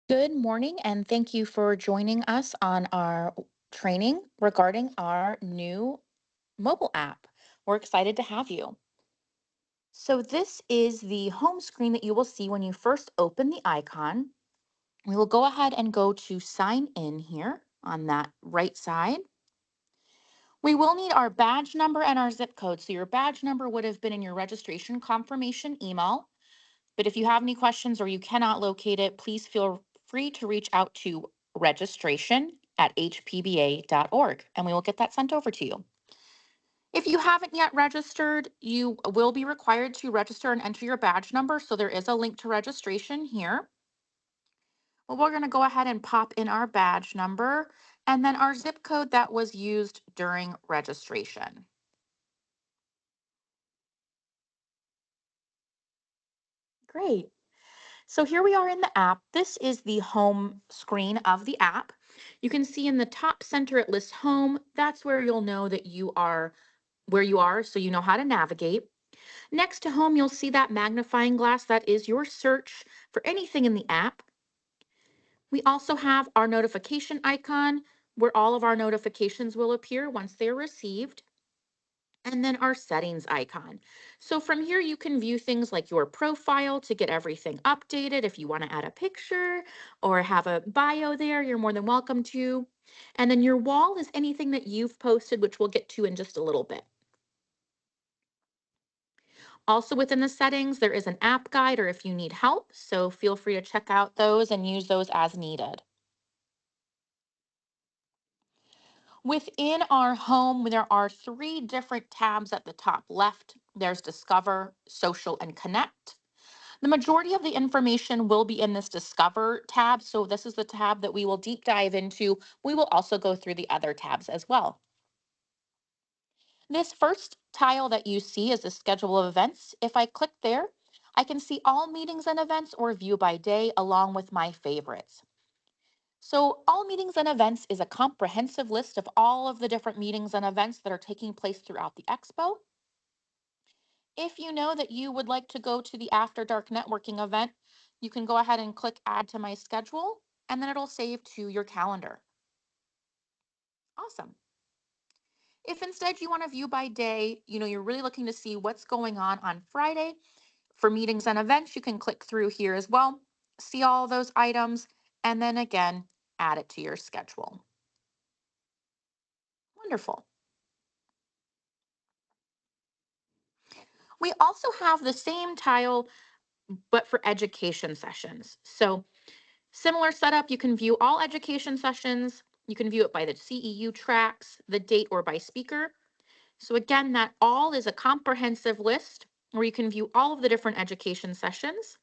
Good morning, and thank you for joining us on our training regarding our new mobile app. We're excited to have you. So, this is the home screen that you will see when you first open the icon. We will go ahead and go to sign in here on that right side. We will need our badge number and our zip code. So, your badge number would have been in your registration confirmation email. But if you have any questions or you cannot locate it, please feel free to reach out to registration@hpba.org and we will get that sent over to you. If you haven't yet registered, you will be required to register and enter your badge number. So there is a link to registration here. Well, we're going to go ahead and pop in our badge number and then our zip code that was used during registration. Great. So here we are in the app. This is the home screen of the app. You can see in the top center it lists home. That's where you'll know that you are where you are, so you know how to navigate. Next to home, you'll see that magnifying glass. That is your search for anything in the app. We also have our notification icon where all of our notifications will appear once they're received, and then our settings icon. So from here, you can view things like your profile to get everything updated. If you want to add a picture or have a bio there, you're more than welcome to. And then your wall is anything that you've posted, which we'll get to in just a little bit. Also within the settings, there is an app guide or if you need help. So feel free to check out those and use those as needed. Within our home, there are three different tabs at the top left. There's Discover, Social, and Connect. The majority of the information will be in this Discover tab, so this is the tab that we will deep dive into. We will also go through the other tabs as well. This first tile that you see is the schedule of events. If I click there, I can see all meetings and events or view by day along with my favorites. So all meetings and events is a comprehensive list of all of the different meetings and events that are taking place throughout the expo. If you know that you would like to go to the After Dark networking event, you can go ahead and click add to my schedule and then it'll save to your calendar. Awesome. If instead you want to view by day, you're really looking to see what's going on Friday for meetings and events, you can click through here as well, see all those items, and then again, add it to your schedule. Wonderful. We also have the same tile, but for education sessions. So similar setup, you can view all education sessions. You can view it by the CEU tracks, the date, or by speaker. So again, that all is a comprehensive list where you can view all of the different education sessions.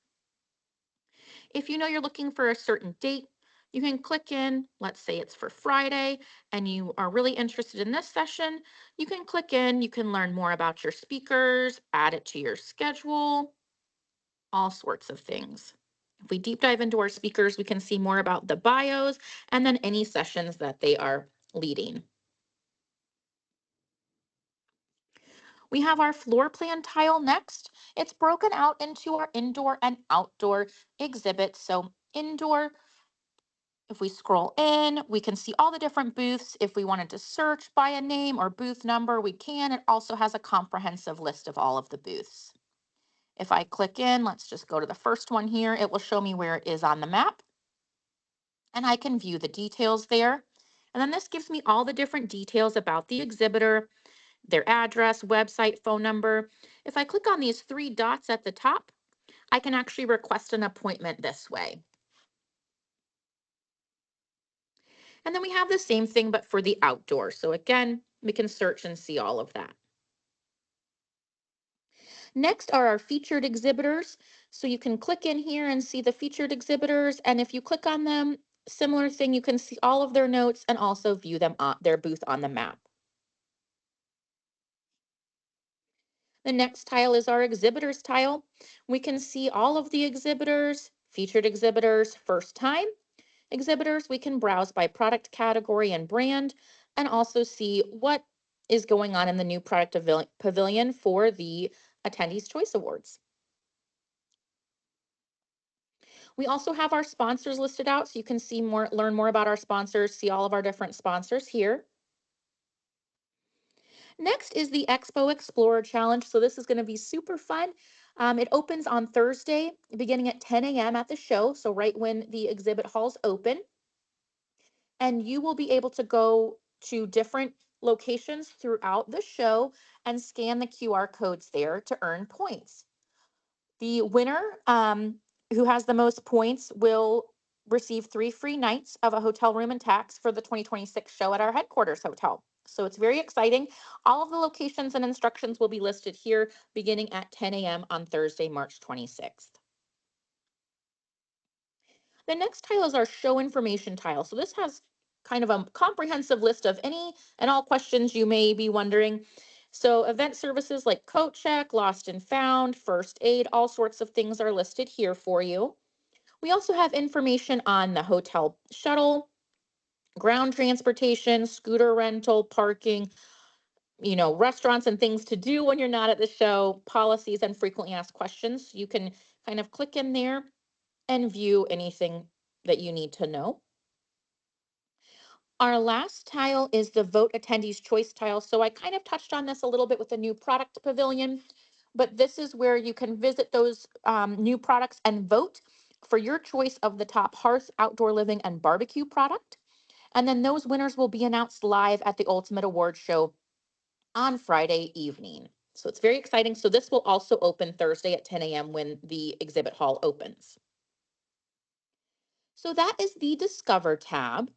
If you know you're looking for a certain date, you can click in, let's say it's for Friday, and you are really interested in this session, you can click in, you can learn more about your speakers, add it to your schedule, all sorts of things. If we deep dive into our speakers, we can see more about the bios and then any sessions that they are leading. We have our floor plan tile next. It's broken out into our indoor and outdoor exhibits. So indoor, if we scroll in, we can see all the different booths. If we wanted to search by a name or booth number, we can. It also has a comprehensive list of all of the booths. If I click in, let's just go to the first one here. It will show me where it is on the map and I can view the details there. And then this gives me all the different details about the exhibitor, their address, website, phone number. If I click on these three dots at the top, I can actually request an appointment this way. And then we have the same thing, but for the outdoor. So again, we can search and see all of that. Next are our featured exhibitors. So you can click in here and see the featured exhibitors. And if you click on them, similar thing, you can see all of their notes and also view them on their booth on the map. The next tile is our exhibitors tile. We can see all of the exhibitors, featured exhibitors, first time exhibitors. We can browse by product category and brand and also see what is going on in the new product pavilion for the Attendees Choice Awards. We also have our sponsors listed out so you can learn more about our sponsors, see all of our different sponsors here. Next is the Expo Explorer Challenge. So this is going to be super fun. It opens on Thursday, beginning at 10 a.m. at the show. So right when the exhibit halls open. And you will be able to go to different locations throughout the show and scan the QR codes there to earn points. The winner, who has the most points, will receive 3 free nights of a hotel room and tax for the 2026 show at our headquarters hotel. So it's very exciting. All of the locations and instructions will be listed here beginning at 10 a.m. on Thursday, March 26th. The next tile is our show information tile. So this has kind of a comprehensive list of any and all questions you may be wondering. So event services like coat check, lost and found, first aid, all sorts of things are listed here for you. We also have information on the hotel shuttle, ground transportation, scooter rental, parking, restaurants and things to do when you're not at the show, policies and frequently asked questions. You can kind of click in there and view anything that you need to know. Our last tile is the vote attendees choice tile. So I kind of touched on this a little bit with the new product pavilion, but this is where you can visit those new products and vote for your choice of the top hearth, outdoor living, and barbecue product. And then those winners will be announced live at the Ultimate Award Show on Friday evening. So it's very exciting. So this will also open Thursday at 10 a.m. when the exhibit hall opens. So that is the Discover tab.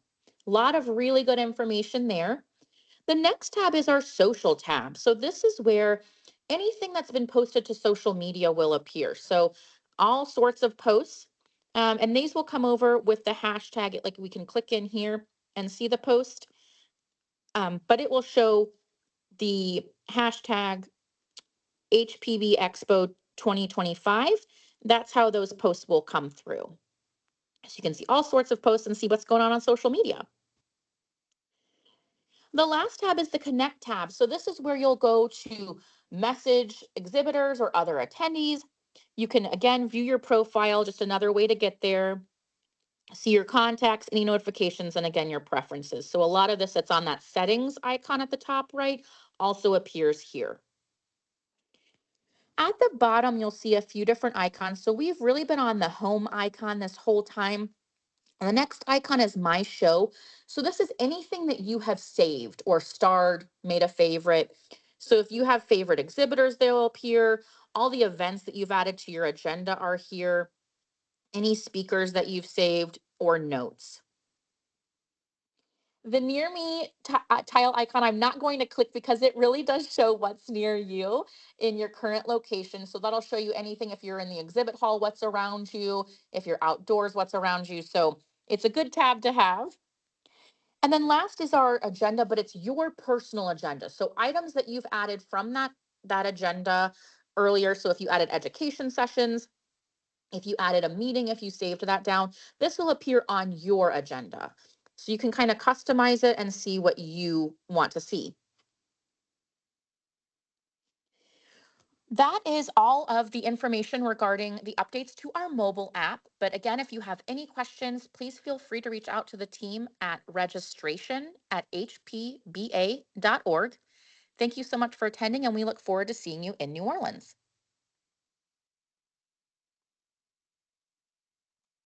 A lot of really good information there. The next tab is our social tab. So this is where anything that's been posted to social media will appear. So all sorts of posts, and these will come over with the hashtag. Like we can click in here and see the post, but it will show the hashtag HPBExpo2025. That's how those posts will come through. So you can see all sorts of posts and see what's going on social media. The last tab is the Connect tab. So this is where you'll go to message exhibitors or other attendees. You can, again, view your profile, just another way to get there, see your contacts, any notifications, and again, your preferences. So a lot of this that's on that settings icon at the top right also appears here. At the bottom, you'll see a few different icons. So we've really been on the home icon this whole time. And the next icon is My Show. So this is anything that you have saved or starred, made a favorite. So if you have favorite exhibitors, they'll appear. All the events that you've added to your agenda are here. Any speakers that you've saved or notes. The near me tile icon, I'm not going to click because it really does show what's near you in your current location. So that'll show you anything if you're in the exhibit hall, what's around you, if you're outdoors, what's around you. So it's a good tab to have. And then last is our agenda, but it's your personal agenda. So items that you've added from that agenda earlier. So if you added education sessions, if you added a meeting, if you saved that down, this will appear on your agenda. So you can kind of customize it and see what you want to see. That is all of the information regarding the updates to our mobile app. But again, if you have any questions, please feel free to reach out to the team at registration@hpba.org. Thank you so much for attending, and we look forward to seeing you in New Orleans.